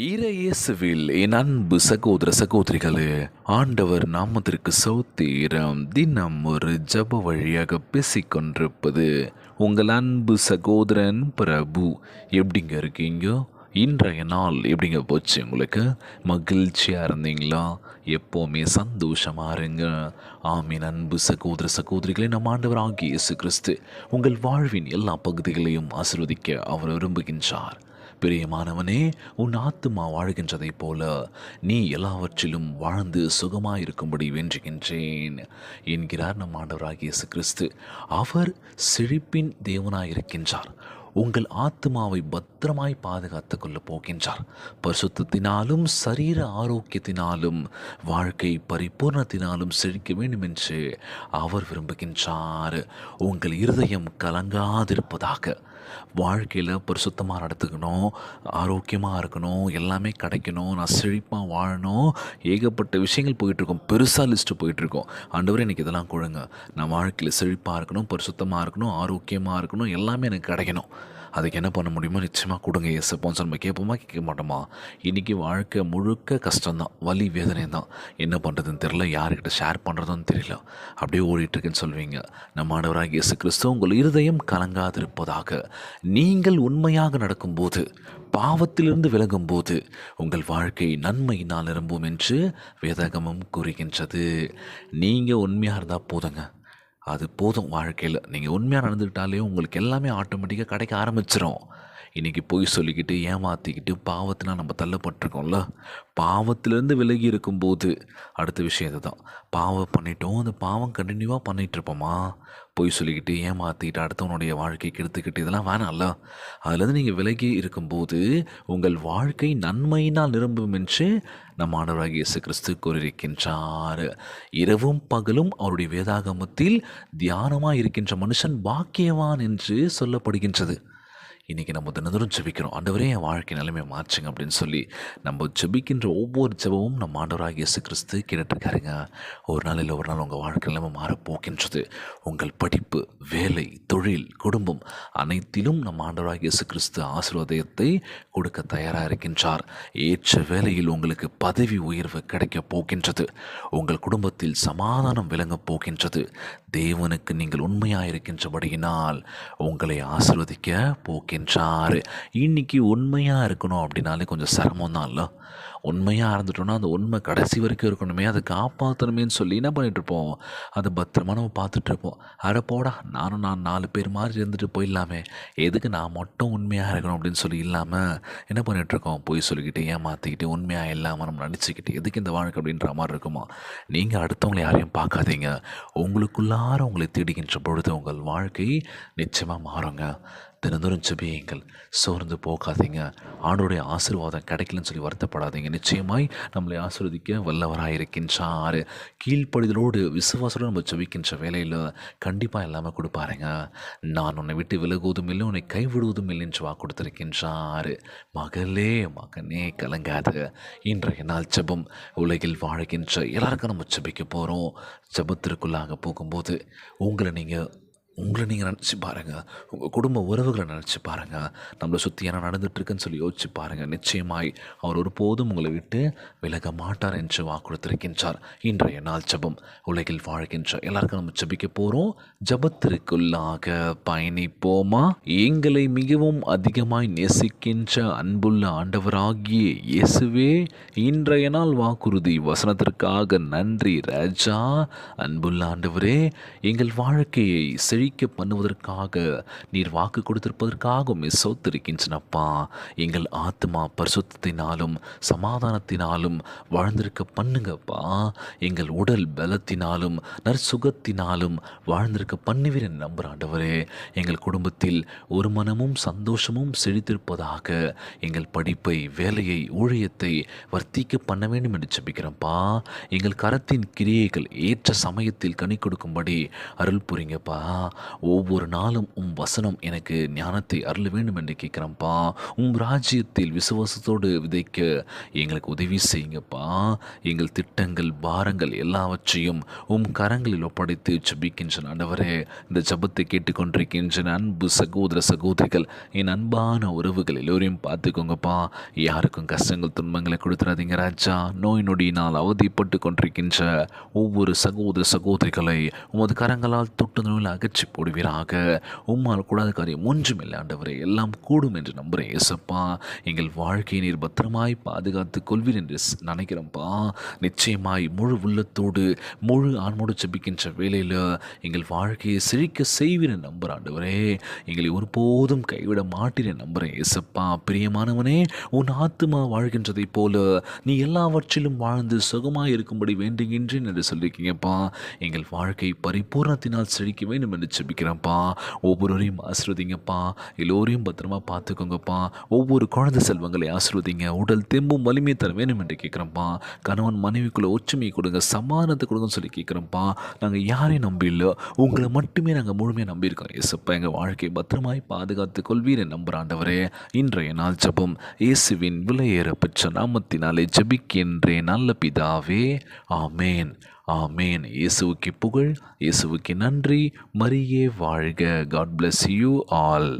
இயேசுவில் என் அன்பு சகோதர சகோதரிகளே, ஆண்டவர் நாமத்திற்கு ஸ்தோத்திரம். தினம் ஒரு ஜெப வழியாக பேசிக்கொண்டிருப்பது உங்கள் அன்பு சகோதரன் பிரபு. எப்படிங்க இருக்கீங்க? இன்றைய நாள் எப்படிங்க போச்சு? உங்களுக்கு மகிழ்ச்சியாக இருந்தீங்களா? எப்போவுமே சந்தோஷமாக இருங்க. ஆமீன். அன்பு சகோதர சகோதரிகளை, நம் ஆண்டவர் ஆகிய இயேசு கிறிஸ்து உங்கள் வாழ்வின் எல்லா பகுதிகளையும் ஆசீர்வதிக்க அவர் விரும்புகின்றார். பிரியமானவனே, உன் ஆத்துமா வாழ்கின்றதைப் போல நீ எல்லாவற்றிலும் வாழ்ந்து சுகமாயிருக்கும்படி வேண்டுகின்றேன் என்கிறார் நம் ஆண்டவராகிய இயேசு கிறிஸ்து. அவர் செழிப்பின் தேவனாயிருக்கின்றார். உங்கள் ஆத்மாவை பத்திரமாய் பாதுகாத்து கொள்ளப் போகின்றார். பரிசுத்தத்தினாலும் சரீர ஆரோக்கியத்தினாலும் வாழ்க்கை பரிபூர்ணத்தினாலும் செழிக்க வேண்டும் என்று அவர் விரும்புகின்றார். உங்கள் இருதயம் கலங்காதிருப்பதாக. வாழ்க்கையில் பரிசுத்தமாக நடத்துக்கணும், ஆரோக்கியமாக இருக்கணும், எல்லாமே கிடைக்கணும், நான் செழிப்பாக வாழணும், ஏகப்பட்ட விஷயங்கள் போயிட்டுருக்கோம், பெருசாக லிஸ்ட்டு போயிட்டுருக்கோம். ஆண்டவரே எனக்கு இதெல்லாம் கொடுங்க, நான் வாழ்க்கையில் செழிப்பாக இருக்கணும், பரிசுத்தமாக இருக்கணும், ஆரோக்கியமாக இருக்கணும், எல்லாமே எனக்கு கிடைக்கணும். அதுக்கு என்ன பண்ண முடியுமோ நிச்சயமாக கொடுங்க ஏசப்போன்னு நம்ம கேட்போமா, கேட்க மாட்டோமா? இன்றைக்கி வாழ்க்கை முழுக்க கஷ்டம்தான், வலி வேதனை தான். என்ன பண்ணுறதுன்னு தெரியல, யார்கிட்ட ஷேர் பண்ணுறதுன்னு தெரியல, அப்படியே ஓடிட்டுருக்குன்னு சொல்வீங்க. நம்ம ஆண்டவராகிய இயேசு கிறிஸ்து உங்கள் இருதயம் கலங்காதிருப்பதாக. நீங்கள் உண்மையாக நடக்கும்போது, பாவத்திலிருந்து விலகும்போது உங்கள் வாழ்க்கை நன்மையினால் நிரம்பும் என்று வேதாகமம் கூறுகின்றது. நீங்கள் உண்மையாக இருந்தால் போதுங்க, அது போதும். வாழ்க்கையில் நீங்கள் உண்மையாக நடந்துக்கிட்டாலே உங்களுக்கு எல்லாமே ஆட்டோமேட்டிக்காக கிடைக்க ஆரம்பிச்சிடும். இன்றைக்கி பொய் சொல்லிக்கிட்டு ஏமாற்றிக்கிட்டு பாவத்தில் நம்ம தள்ளப்பட்டிருக்கோம்ல, பாவத்திலேருந்து விலகி இருக்கும்போது அடுத்த விஷயம் இதுதான். பாவம் பண்ணிட்டோம், அந்த பாவம் கண்டினியூவாக பண்ணிகிட்ருப்போமா, பொய் சொல்லிக்கிட்டு ஏமாற்றிக்கிட்டு அடுத்தவனுடைய வாழ்க்கைக்கு எடுத்துக்கிட்டு, இதெல்லாம் வேணாம்ல. அதுலேருந்து நீங்கள் விலகி இருக்கும்போது உங்கள் வாழ்க்கை நன்மையினால் நிரம்பும் என்று நம் ஆண்டவராகிய இயேசு கிறிஸ்து கூறியிருக்கின்றார். இரவும் பகலும் அவருடைய வேதாகமத்தில் தியானமாக இருக்கின்ற மனுஷன் பாக்கியவான் என்று சொல்லப்படுகின்றது. இன்றைக்கி நம்ம தினந்தோறும் ஜெபிக்கிறோம், ஆண்டவரே என் வாழ்க்கை நிலைமை மாற்றுங்க அப்படின்னு சொல்லி. நம்ம ஜெபிக்கின்ற ஒவ்வொரு ஜெபமும் நம்ம ஆண்டவராகிய இயேசு கிறிஸ்து கேட்டுட்ருக்காருங்க. ஒரு நாள் இல்லை ஒரு நாள் உங்கள் வாழ்க்கை நிலைமை மாறப்போக்கின்றது. உங்கள் படிப்பு, வேலை, தொழில், குடும்பம் அனைத்திலும் நம்ம ஆண்டவராகிய இயேசு கிறிஸ்து ஆசீர்வாதத்தை கொடுக்க தயாராக இருக்கின்றார். ஏற்ற வேளையில் உங்களுக்கு பதவி உயர்வு கிடைக்கப் போகின்றது. உங்கள் குடும்பத்தில் சமாதானம் விளங்கப் போகின்றது. தேவனுக்கு நீங்கள் உண்மையாக இருக்கின்றபடியினால் உங்களை ஆசீர்வதிக்க போகின்றார். இன்னைக்கு உண்மையாக இருக்கணும் அப்படின்னாலே கொஞ்சம் சிரமம் தான் இல்லை. உண்மையாக இருந்துட்டோன்னா அந்த உண்மை கடைசி வரைக்கும் இருக்கணுமே, அதை காப்பாற்றணுமேன்னு சொல்லி என்ன பண்ணிகிட்ருப்போம், அதை பத்திரமா நம்ம பார்த்துட்ருப்போம். அட போடா, நான் 4 பேர் மாதிரி இருந்துட்டு போயிடலாமே, எதுக்கு நான் மட்டும் உண்மையாக இருக்கணும் அப்படின்னு சொல்லி இல்லாமல் என்ன பண்ணிகிட்ருக்கோம், போய் சொல்லிக்கிட்டு ஏமாற்றிக்கிட்டு உண்மையாக இல்லாமல் நம்ம நடிச்சுக்கிட்டு எதுக்கு இந்த வாழ்க்கை அப்படின்ற மாதிரி இருக்குமா? நீங்கள் அடுத்தவங்களை யாரையும் பார்க்காதீங்க. உங்களுக்குள்ளார உங்களை தேடுகின்ற பொழுது உங்கள் வாழ்க்கை நிச்சயமாக மாறுங்க. தினந்தோறும் ஜெபியுங்கள், சோர்ந்து போகாதீங்க. ஆண்டோடைய ஆசீர்வாதம் கிடைக்கலன்னு சொல்லி வருத்தப்படாதீங்க. நிச்சயமாய் நம்மளை ஆசீர்வதிக்க வல்லவராக இருக்கின்றார். கீழ்ப்படிதலோடு விசுவாசத்தோடு நம்ம ஜெபிக்கின்ற வேலையில் கண்டிப்பாக எல்லாமே கொடுப்பாருங்க. நான் உன்னை விட்டு விலகுவதும் இல்லை, உன்னை கைவிடுவதும் இல்லை என்று வாக்கு கொடுத்திருக்கின்றார். மகளே, மகனே, கலங்காத. இன்றைய நாள் ஜெபம். உலகில் வாழ்கின்ற எல்லாருக்கும் நம்ம ஜெபிக்க போகிறோம். ஜெபத்திற்குள்ளாக போகும்போது உங்களை நீங்கள் நினச்சி பாருங்கள், உங்கள் குடும்ப உறவுகளை நினச்சி பாருங்கள், நம்மளை சுற்றி என்ன நடந்துகிட்ருக்குன்னு சொல்லி யோசிச்சு பாருங்கள். நிச்சயமாய் அவர் ஒருபோதும் உங்களை விட்டு விலக மாட்டார் என்று வாக்கு கொடுத்திருக்கின்றார். இன்றைய நாள் ஜெபம். உலகில் வாழ்கின்ற எல்லாருக்கும் நம்ம ஜெபிக்க போகிறோம். ஜெபத்திற்குள்ளாக பயணிப்போமா? எங்களை மிகவும் அதிகமாய் நேசிக்கின்ற அன்புள்ள ஆண்டவராகிய இயேசுவே, இன்றைய நாள் வாக்குறுதி வசனத்திற்காக நன்றி ராஜா. அன்புள்ள ஆண்டவரே, எங்கள் வாழ்க்கையை செழிக்க பண்ணுவதற்காக நீர் வாக்கு கொடுத்திருப்பதற்காக சோத்திருக்கின்றனப்பா. எங்கள் ஆத்மா பரிசுத்தத்தினாலும் சமாதானத்தினாலும் வாழ்ந்திருக்க பண்ணுங்கப்பா. எங்கள் உடல் பலத்தினாலும் நற்சுகத்தினாலும் வாழ்ந்திருக்க பண்ணுவீர் என்று நம்புகிற ஆண்டவரே, எங்கள் குடும்பத்தில் ஒரு மனமும் சந்தோஷமும் செழித்திருப்பதாக. எங்கள் படிப்பை, வேலையை, ஊழியத்தை வர்த்திக்க பண்ண வேண்டும் என்று ஜெபிக்கிறோம்ப்பா. எங்கள் கரத்தின் கிரியைகள் ஏற்ற சமயத்தில் கனி கொடுக்கும்படி அருள் புரிங்கப்பா. ஒவ்வொரு நாளும் வசனம் எனக்கு ஞானத்தை அருள வேண்டும் என்று கேட்குறேன்ப்பா. ராஜ்யத்தில் விசுவாசத்தோடு விதைக்க எங்களுக்கு உதவி செய்யுங்கப்பா. எங்கள் திட்டங்கள், பாரங்கள் எல்லாவற்றையும் கரங்களில் ஒப்படைத்து ஜெபிக்கின்ற ஆண்டவரே, இந்த ஜெபத்தை கேட்டுக்கொண்டிருக்கின்ற அன்பு சகோதர சகோதரிகள், என் அன்பான உறவுகள் எல்லோரையும் பார்த்துக்கோங்கப்பா. யாருக்கும் கஷ்டங்கள், துன்பங்களை கொடுத்துறாதீங்க ராஜா. நோய் நொடியினால் அவதிப்பட்டு கொண்டிருக்கின்ற ஒவ்வொரு சகோதர சகோதரிகளை உமது கரங்களால் தொட்டு நோயில் அகற்றி போடுவீராக. உம்மால் கூடாத காரியம் ஒன்றுமில்லை ஆண்டவரே, எல்லாம் கூடும் என்று நம்புகிறேன் ஏசப்பா. எங்கள் வாழ்க்கையை நீர் பத்திரமாய் பாதுகாத்து கொள்வீர் என்று நினைக்கிறோம்ப்பா. நிச்சயமாய் முழு உள்ளத்தோடு முழு ஆன்மோடு ஜெபிக்கின்ற வேளையில் எங்கள் வாழ்க்கையை செழிக்க செய்வீர் நம்புகிற ஆண்டவரே. எங்களை ஒருபோதும் கைவிட மாட்டீர் நம்புகிறேன் ஏசப்பா. பிரியமானவனே, உன் ஆத்துமா வாழ்கின்றதைப் போல நீ எல்லாவற்றிலும் வாழ்ந்து சுகமாய் இருக்கும்படி வேண்டுகின்றேன் என்று சொல்லியிருக்கீங்கப்பா. எங்கள் வாழ்க்கை பரிபூர்ணத்தினால் செழிக்க வேண்டும் என்று ஜெபிக்கிறேன்ப்பா. ஒவ்வொருவரையும் ஆசீர்வதிங்கப்பா. எல்லோரையும் பத்திரமா பார்த்துக்கோங்கப்பா. ஒவ்வொரு குழந்தை செல்வங்களை ஆசீர்வதிங்க. உடல் தெம்பும் வலிமை தர வேணும் என்று கேட்குறோம்ப்பா. கணவன் மனைவிக்குள்ள ஒற்றுமையை கொடுங்க, சமாதானத்தை கொடுங்கன்னு சொல்லி கேட்குறோம்ப்பா. நாங்கள் யாரையும் நம்பி இல்லை, உங்களை மட்டுமே நாங்கள் முழுமையாக நம்பியிருக்கோம் ஏசப்பா. எங்கள் வாழ்க்கையை பத்திரமாய் பாதுகாத்து கொள்வீர் நம்புகிற ஆண்டவரே. இன்றைய நாள் ஜெபம் இயேசுவின் விலையேற பெற்ற நாமத்தினாலே ஜெபிக்கின்றேன் நல்ல பிதாவே, ஆமேன் ஆமேன். இயேசுவுக்கு புகழ், இயேசுவுக்கு நன்றி. மரியே வாழ்க. God bless you all.